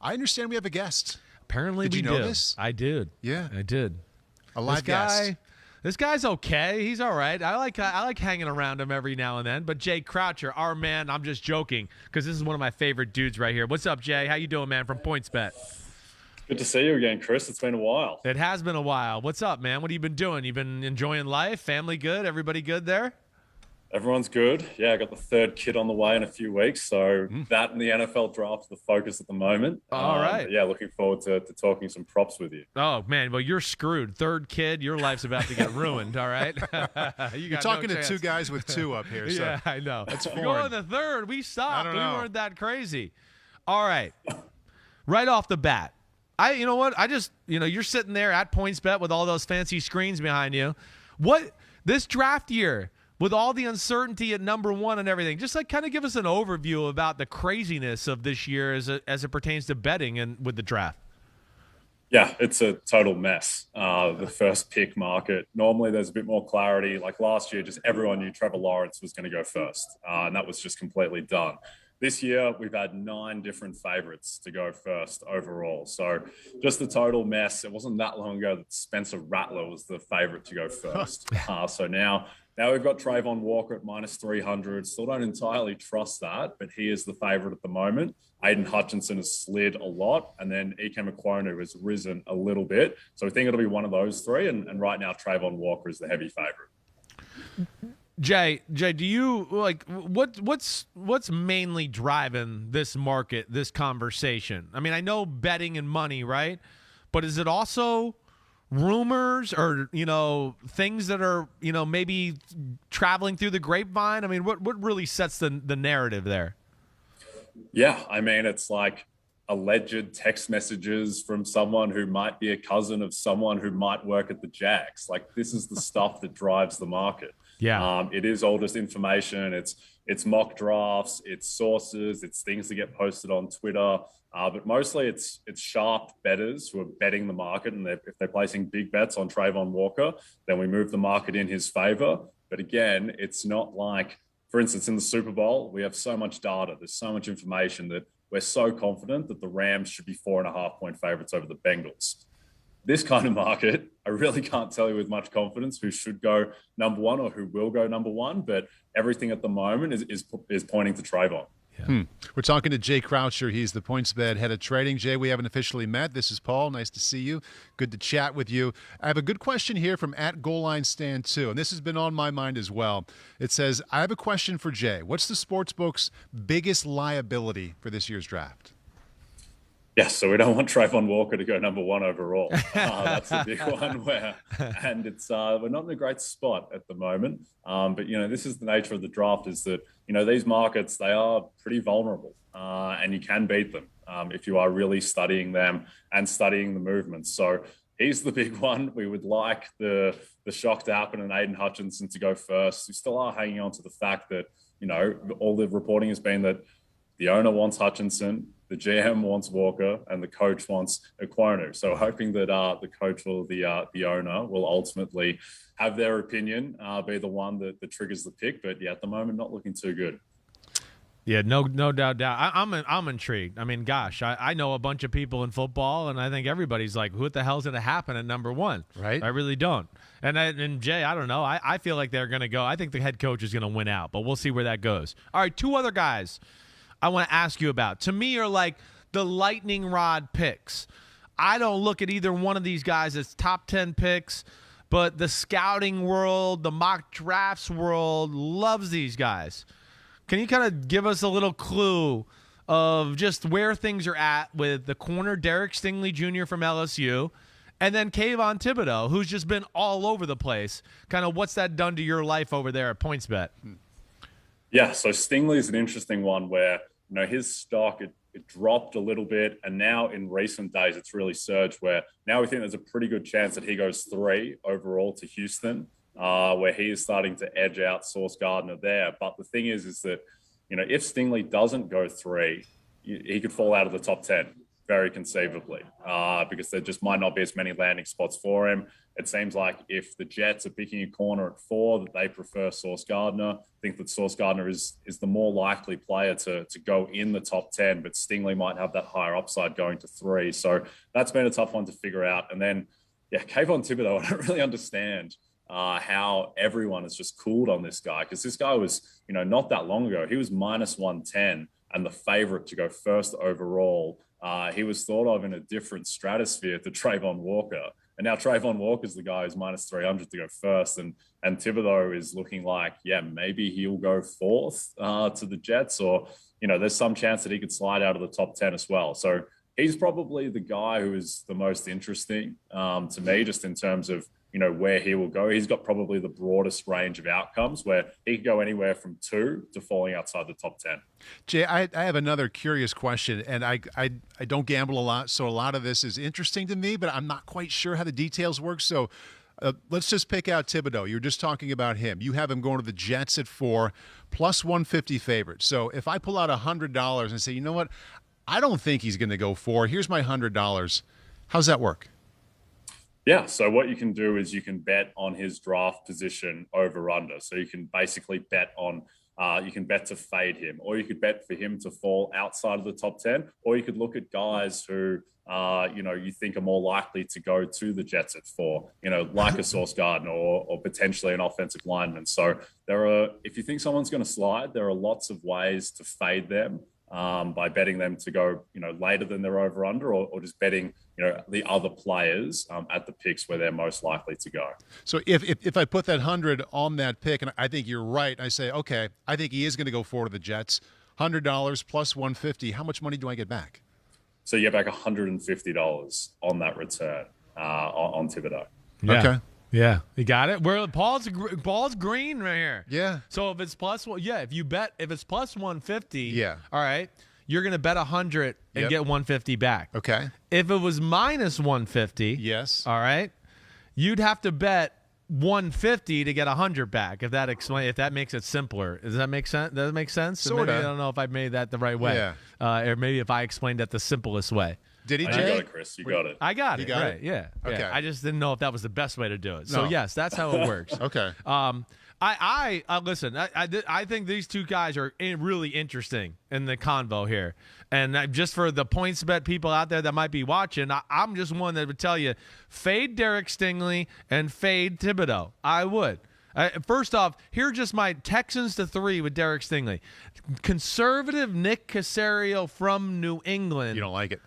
I understand we have a guest. Apparently Did we you know do. this? I did. Yeah. I did. A live guest. This guy's okay. He's all right. I like hanging around him every now and then. But Jay Croucher, our man, I'm just joking because this is one of my favorite dudes right here. What's up, Jay? How you doing, man? From PointsBet. Good to see you again, Chris. It's been a while. It has been a while. What's up, man? What have you been doing? You been enjoying life? Family good? Everybody good there? Everyone's good. Yeah, I got the third kid on the way in a few weeks. So that and the NFL draft are the focus at the moment. All right. Yeah, looking forward to talking some props with you. Oh, man. Well, you're screwed. Third kid, your life's about to get ruined, all right? You're talking to two guys with two up here. So. Yeah, I know. That's Go foreign. on the third. We stopped. We know. weren't that crazy. All right. Right off the bat. You know what? You're sitting there at PointsBet with all those fancy screens behind you. This draft year, with all the uncertainty at number one and everything, just like kind of give us an overview about the craziness of this year as it pertains to betting and with the draft. Yeah, it's a total mess. The first pick market, normally there's a bit more clarity. Like last year, just everyone knew Trevor Lawrence was going to go first, and that was just completely done. This year, we've had 9 different favorites to go first overall. So just a total mess. It wasn't that long ago that Spencer Rattler was the favorite to go first. So now we've got Trayvon Walker at -300. Still don't entirely trust that, but he is the favorite at the moment. Aiden Hutchinson has slid a lot, and then Ikem Ekwonu has risen a little bit. So I think it'll be one of those three, and right now Trayvon Walker is the heavy favorite. Jay, do you like what's mainly driving this market, this conversation? I mean, I know betting and money, right? But is it also rumors or, things that are, maybe traveling through the grapevine? I mean, what really sets the narrative there? Yeah, I mean, it's like alleged text messages from someone who might be a cousin of someone who might work at the Jags. Like, this is the stuff that drives the market. Yeah. It is all just information. It's mock drafts, it's sources, it's things that get posted on Twitter. But mostly it's sharp bettors who are betting the market. And if they're placing big bets on Trayvon Walker, then we move the market in his favor. But again, it's not like, for instance, in the Super Bowl, we have so much data. There's so much information that we're so confident that the Rams should be 4.5-point favorites over the Bengals. This kind of market, I really can't tell you with much confidence who should go number one or who will go number one, but everything at the moment is pointing to Trayvon. Yeah. We're talking to Jay Croucher. He's the PointsBet head of trading. Jay, we haven't officially met. This is Paul. Nice to see you. Good to chat with you. I have a good question here from @GoalLineStand2, and this has been on my mind as well. It says, I have a question for Jay. What's the sportsbook's biggest liability for this year's draft? Yeah, so we don't want Trayvon Walker to go number one overall. That's a big one and it's we're not in a great spot at the moment. But this is the nature of the draft, is that these markets, they are pretty vulnerable, and you can beat them if you are really studying them and studying the movements. So he's the big one. We would like the shock to happen and Aiden Hutchinson to go first. We still are hanging on to the fact that all the reporting has been that the owner wants Hutchinson, the GM wants Walker, and the coach wants Ekwonu. So hoping that the coach or the owner will ultimately have their opinion be the one that triggers the pick. But yeah, at the moment, not looking too good. Yeah, no doubt. I'm intrigued. I mean, gosh, I know a bunch of people in football, and I think everybody's like, "What the hell's going to happen at number one?" Right? I really don't. And Jay, I don't know. I feel like they're going to go. I think the head coach is going to win out, but we'll see where that goes. All right, 2 other guys I want to ask you about. To me, are like the lightning rod picks. I don't look at either one of these guys as top 10 picks, but the scouting world, the mock drafts world loves these guys. Can you kind of give us a little clue of just where things are at with the corner Derek Stingley Jr. from LSU, and then Kayvon Thibodeau, who's just been all over the place? Kind of what's that done to your life over there at PointsBet? Yeah, so Stingley is an interesting one where his stock, it dropped a little bit, and now in recent days it's really surged, where now we think there's a pretty good chance that he goes 3 overall to Houston, where he is starting to edge out Sauce Gardner there. But the thing is that if Stingley doesn't go 3, he could fall out of the top 10. very conceivably, because there just might not be as many landing spots for him. It seems like if the Jets are picking a corner at 4, that they prefer Sauce Gardner. I think that Sauce Gardner is the more likely player to go in the top 10, but Stingley might have that higher upside going to 3. So that's been a tough one to figure out. And then, Kayvon Thibodeau, I don't really understand how everyone has just cooled on this guy, because this guy was, not that long ago, he was minus 110 and the favorite to go first overall. He was thought of in a different stratosphere to Trayvon Walker. And now Trayvon Walker is the guy who's minus 300 to go first. And Thibodeau is looking like, maybe he'll go 4th to the Jets, or, there's some chance that he could slide out of the top 10 as well. So he's probably the guy who is the most interesting to me, just in terms of, where he will go. He's got probably the broadest range of outcomes, where he could go anywhere from 2 to falling outside the top 10. Jay, I have another curious question, and I don't gamble a lot, so a lot of this is interesting to me, but I'm not quite sure how the details work. So let's just pick out Thibodeau. You were just talking about him. You have him going to the Jets at 4, plus 150 favorite. So if I pull out $100 and say, you know what, I don't think he's going to go 4. Here's my $100. How's that work? Yeah, so what you can do is you can bet on his draft position over under. So you can basically bet on, you can bet to fade him, or you could bet for him to fall outside of the top 10, or you could look at guys who, you think are more likely to go to the Jets at 4, like a Sauce Gardner or potentially an offensive lineman. So if you think someone's going to slide, there are lots of ways to fade them. By betting them to go, later than their over under, or just betting, the other players at the picks where they're most likely to go. So if I put that 100 on that pick, and I think you're right, I say, okay, I think he is going to go 4 to the Jets, $100 plus 150. How much money do I get back? So you get back $150 on that return on Thibodeau. Yeah. Okay. Yeah, you got it. Where Paul's green right here. Yeah. So if it's plus one, if it's plus 150, yeah. All right, you're gonna bet 100 and get 150 back. Okay. If it was minus 150, yes. All right, you'd have to bet 150 to get 100 back. If that makes it simpler, does that make sense? Does that make sense? Sort of. I don't know if I made that the right way. Yeah. Or maybe if I explained that the simplest way. Did he, You Jay? got it, Chris. You got it. I got you it. Got right. it? Yeah. Okay. Yeah. I just didn't know if that was the best way to do it. So No. yes, that's how it works. Okay. I listen. I think these two guys are really interesting in the convo here, and just for the PointsBet people out there that might be watching, I'm just one that would tell you fade Derek Stingley and fade Thibodeau. I would. First off, here are just my Texans to 3 with Derek Stingley. Conservative Nick Caserio from New England. You don't like it?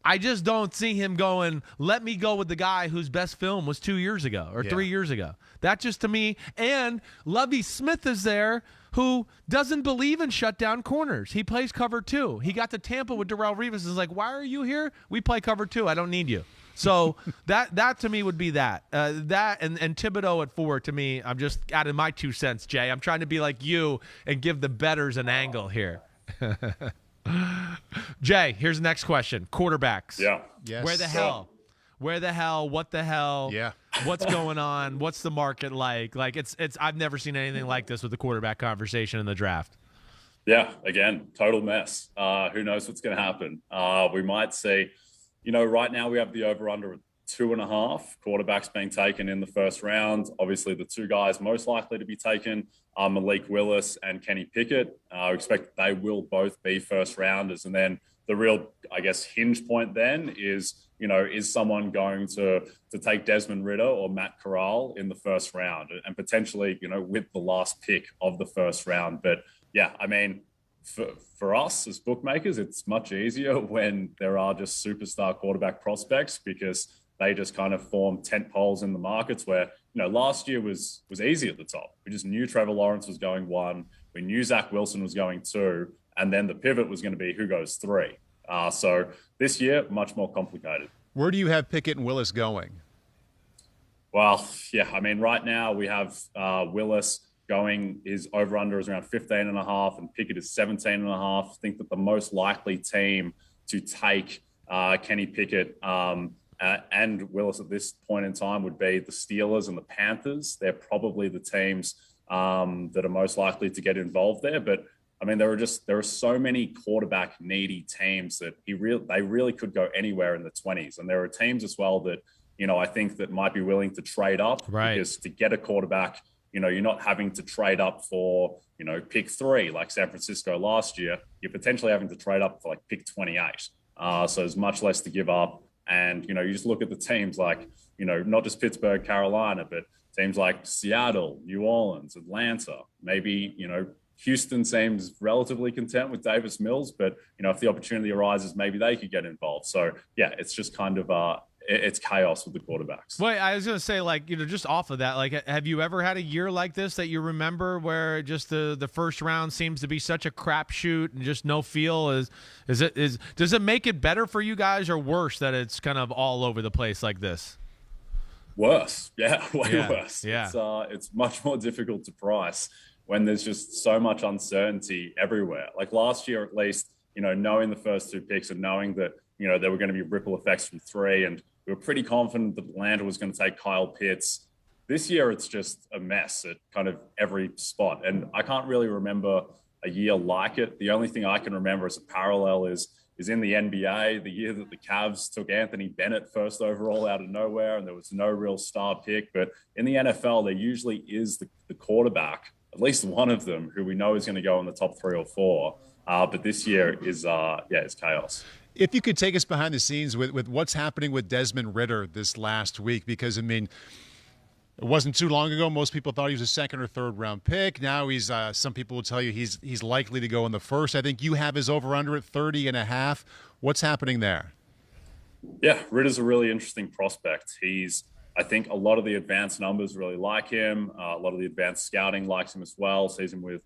I just don't see him going, let me go with the guy whose best film was 2 years ago or 3 years ago. That just to me, and Lovie Smith is there, who doesn't believe in shutdown corners. He plays cover 2. He got to Tampa with Darrelle Revis and is like, why are you here? We play cover 2. I don't need you. So that to me would be that. That and Thibodeau at 4 to me, I'm just adding my 2 cents, Jay. I'm trying to be like you and give the bettors an angle here. Jay, here's the next question. Quarterbacks. Yeah. Yes. Where the hell? What the hell? Yeah. What's going on? What's the market like? Like it's I've never seen anything like this with the quarterback conversation in the draft. Yeah, again, total mess. Who knows what's going to happen? We might see, right now we have the over-under at 2.5 quarterbacks being taken in the first round. Obviously, the 2 guys most likely to be taken are Malik Willis and Kenny Pickett. I expect they will both be first rounders. And then the real, hinge point then is, is someone going to take Desmond Ridder or Matt Corral in the first round and potentially, with the last pick of the first round. But yeah, for us as bookmakers, it's much easier when there are just superstar quarterback prospects, because they just kind of form tent poles in the markets where, last year was easy at the top. We just knew Trevor Lawrence was going 1. We knew Zach Wilson was going 2. And then the pivot was going to be who goes 3. So this year, much more complicated. Where do you have Pickett and Willis going? Well, yeah, right now we have Willis going, his over-under is around 15.5 and Pickett is 17.5. I think that the most likely team to take Kenny Pickett and Willis at this point in time would be the Steelers and the Panthers. They're probably the teams that are most likely to get involved there. But I mean, there are so many quarterback needy teams that they really could go anywhere in the 20s. And there are teams as well that, I think that might be willing to trade up, right? Because to get a quarterback, you're not having to trade up for, pick 3 like San Francisco last year. You're potentially having to trade up for like pick 28. So there's much less to give up. And, you just look at the teams like, not just Pittsburgh, Carolina, but teams like Seattle, New Orleans, Atlanta, maybe, Houston seems relatively content with Davis Mills, but, if the opportunity arises, maybe they could get involved. So, yeah, it's just kind of it's chaos with the quarterbacks. Wait, I was going to say, just off of that, have you ever had a year like this that you remember where just the first round seems to be such a crapshoot and just no feel? Does it make it better for you guys or worse that it's kind of all over the place like this? Worse. Yeah, way worse. Yeah. It's much more difficult to price when there's just so much uncertainty everywhere. Like last year, at least, knowing the first 2 picks and knowing that, there were going to be ripple effects from 3, and we were pretty confident that Atlanta was going to take Kyle Pitts. This year, it's just a mess at kind of every spot. And I can't really remember a year like it. The only thing I can remember as a parallel is in the NBA, the year that the Cavs took Anthony Bennett first overall out of nowhere, and there was no real star pick. But in the NFL, there usually is the quarterback, at least one of them, who we know is going to go in the top 3 or 4. But this year is chaos. If you could take us behind the scenes with what's happening with Desmond Ridder this last week, because, I mean, it wasn't too long ago. Most people thought he was a 2nd or 3rd round pick. Now he's some people will tell you he's likely to go in the 1st. I think you have his over-under at 30.5. What's happening there? Yeah, Ridder's a really interesting prospect. I think a lot of the advanced numbers really like him. A lot of the advanced scouting likes him as well, sees him with,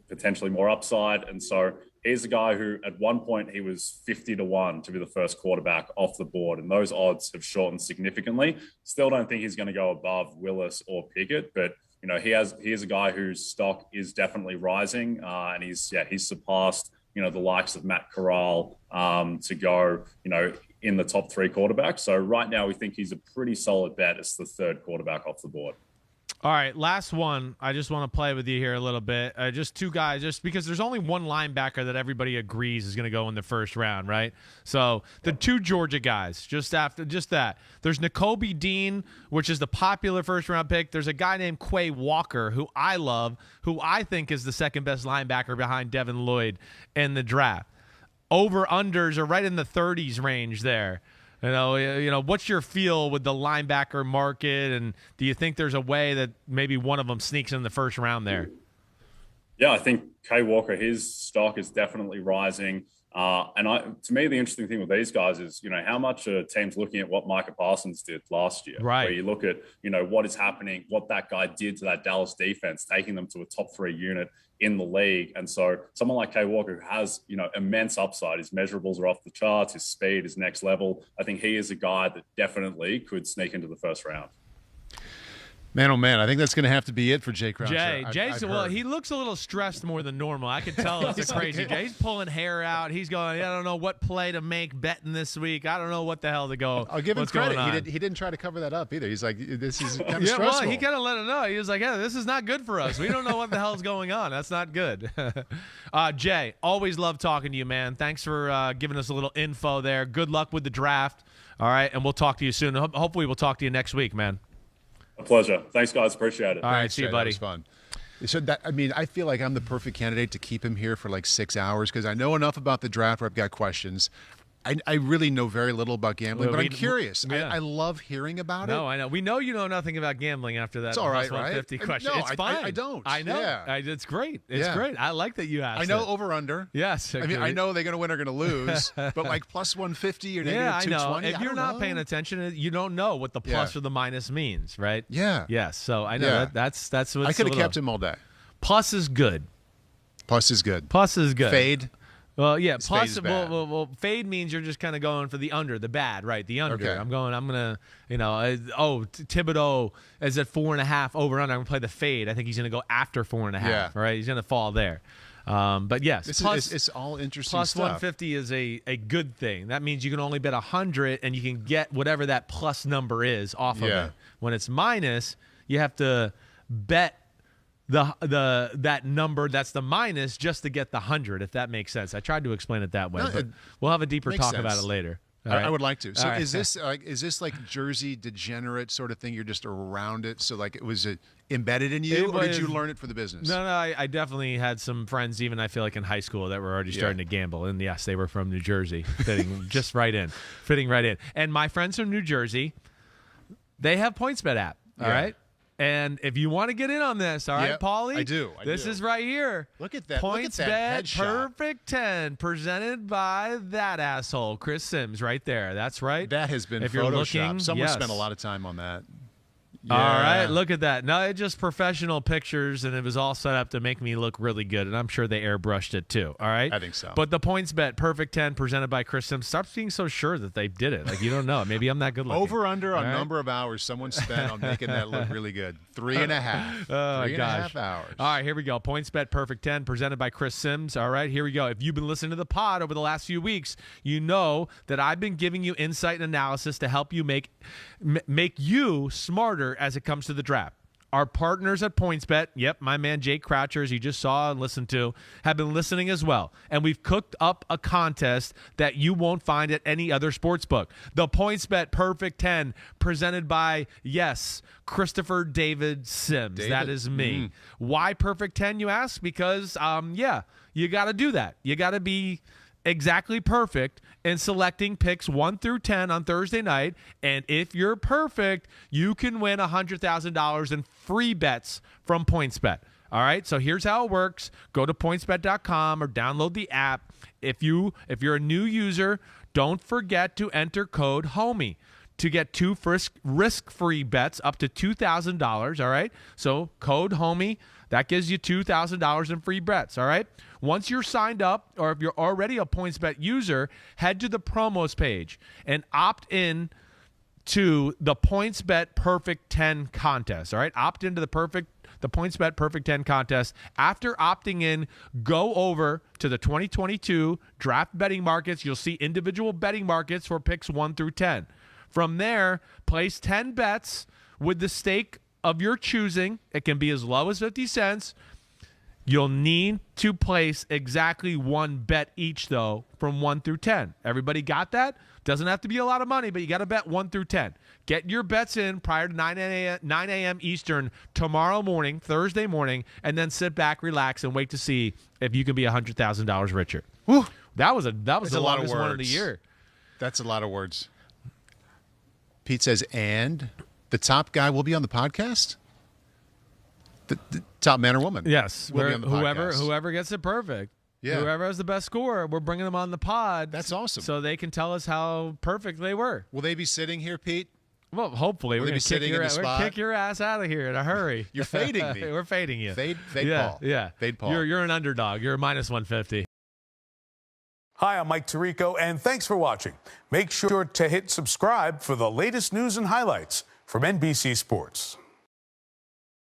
potentially more upside. And so he's a guy who at one point he was 50-1 to be the first quarterback off the board. And those odds have shortened significantly. Still don't think he's going to go above Willis or Pickett, but, he is a guy whose stock is definitely rising. And he's surpassed, the likes of Matt Corral to go, in the top 3 quarterbacks. So right now we think he's a pretty solid bet as the 3rd quarterback off the board. All right, last one. I just want to play with you here a little bit. Just 2 guys, just because there's only one linebacker that everybody agrees is going to go in the 1st round, right? So the 2 Georgia guys, just that. There's Nakobe Dean, which is the popular 1st-round pick. There's a guy named Quay Walker, who I love, who I think is the 2nd best linebacker behind Devin Lloyd in the draft. Over-unders are right in the 30s range there. What's your feel with the linebacker market, and do you think there's a way that maybe one of them sneaks in the 1st round there? Yeah, I think Quay Walker, his stock is definitely rising. To me, the interesting thing with these guys is, how much are teams looking at what Micah Parsons did last year? Right. Where you look at, what is happening, what that guy did to that Dallas defense, taking them to a top 3 unit in the league. And so someone like Quay Walker, who has, immense upside, his measurables are off the charts, his speed is next level. I think he is a guy that definitely could sneak into the 1st round. Man, oh man, I think that's going to have to be it for Jay Croucher. Jay's he looks a little stressed more than normal. I can tell it's a crazy day. He's pulling hair out. He's going, I don't know what play to make betting this week. I don't know what the hell to go. I'll give him credit. He didn't try to cover that up either. He's like, this is kind of stressful. Well, he kind of let it know. He was like, yeah, this is not good for us. We don't know what the hell's going on. That's not good. Jay, always love talking to you, man. Thanks for giving us a little info there. Good luck with the draft. All right, and we'll talk to you soon. Hopefully we'll talk to you next week, man. A pleasure. Thanks, guys. Appreciate it. All right, see you, buddy. That was fun. So I feel like I'm the perfect candidate to keep him here for like 6 hours because I know enough about the draft where I've got questions. I really know very little about gambling, but I'm curious. Yeah. I love hearing about it. No, I know. We know you know nothing about gambling after that. It's all right, Plus 150 right? question. No, it's fine. I don't. I know. Yeah. It's great. It's great. I like that you asked. I know over under. Yes. I mean, I know they're going to win or going to lose, but like plus 150 or negative 220. I know. If you're not paying attention, you don't know what the plus or the minus means, right? Yeah. Yes. So I know that's what I could have kept him all day. Plus is good. Plus is good. Plus is good. Fade. Well, yeah. Plus, well, fade means you're just kind of going for the under, the bad, right? The under. Okay. I'm gonna, Thibodeau is at 4.5 over under. I'm gonna play the fade. I think he's gonna go after 4.5. Yeah. Right. He's gonna fall there. But yes, it's all interesting plus stuff. 150 is a good thing. That means you can only bet 100 and you can get whatever that plus number is off of it. When it's minus, you have to bet that number that's the minus just to get the 100, if that makes sense. I tried to explain it that way, but we'll have a deeper talk about it later. I would like to. So right. is this like Jersey degenerate sort of thing? You're just around it, so like it was embedded in you, or did you learn it for the business? No, I definitely had some friends, even I feel like in high school, that were already starting to gamble, and yes, they were from New Jersey, fitting right in. And my friends from New Jersey, they have PointsBet app. All right. And if you want to get in on this, all right, Paulie? I do. This is right here. Look at that. PointsBet Perfect 10, presented by that asshole, Chris Simms, right there. That's right. That has been if Photoshopped. You're looking, Someone spent a lot of time on that. Yeah. All right, look at that. No, it's just professional pictures, and it was all set up to make me look really good, and I'm sure they airbrushed it too, all right? I think so. But the PointsBet Perfect 10 presented by Chris Simms, stop being so sure that they did it. Like, you don't know. Maybe I'm that good looking. Over under a number of hours someone spent on making that look really good. 3.5. Oh, 3.5 hours. All right, here we go. PointsBet Perfect 10 presented by Chris Simms. All right, here we go. If you've been listening to the pod over the last few weeks, you know that I've been giving you insight and analysis to help you make you smarter as it comes to the draft. Our partners at PointsBet, yep, my man Jake Croucher, as you just saw and listened to, have been listening as well. And we've cooked up a contest that you won't find at any other sports book. The PointsBet Perfect 10, presented by, yes, Christopher David Simms. That is me. Why Perfect 10, you ask? Because, you got to do that. You got to be exactly perfect in selecting picks 1 through 10 on Thursday night, and if you're perfect, you can win $100,000 in free bets from PointsBet. All right, so here's how it works. Go to pointsbet.com or download the app. If you're a new user, don't forget to enter code HOMIE to get 2 risk-free bets up to $2,000, all right? So code HOMIE, that gives you $2,000 in free bets, all right? Once you're signed up, or if you're already a PointsBet user, head to the promos page and opt in to the PointsBet Perfect 10 contest, all right? Opt into the PointsBet Perfect 10 contest. After opting in, go over to the 2022 draft betting markets. You'll see individual betting markets for picks 1 through 10. From there, place 10 bets with the stake of your choosing. It can be as low as 50 cents. You'll need to place exactly 1 bet each, though, from 1 through 10. Everybody got that? Doesn't have to be a lot of money, but you got to bet 1 through 10. Get your bets in prior to 9 a.m. Eastern tomorrow morning, Thursday morning, and then sit back, relax, and wait to see if you can be $100,000 richer. Whew. That was the longest one of the year. That's a lot of words. Pete says, and the top guy will be on the podcast? The top man or woman? Yes. Will be on the podcast. Whoever gets it perfect. Yeah. Whoever has the best score, we're bringing them on the pod. That's awesome. So they can tell us how perfect they were. Will they be sitting here, Pete? Well, hopefully. We're going to kick your ass out of here in a hurry. You're fading me. We're fading you. Fade Paul. Yeah. Fade Paul. You're an underdog. You're a minus 150. Hi, I'm Mike Tirico, and thanks for watching. Make sure to hit subscribe for the latest news and highlights from NBC Sports.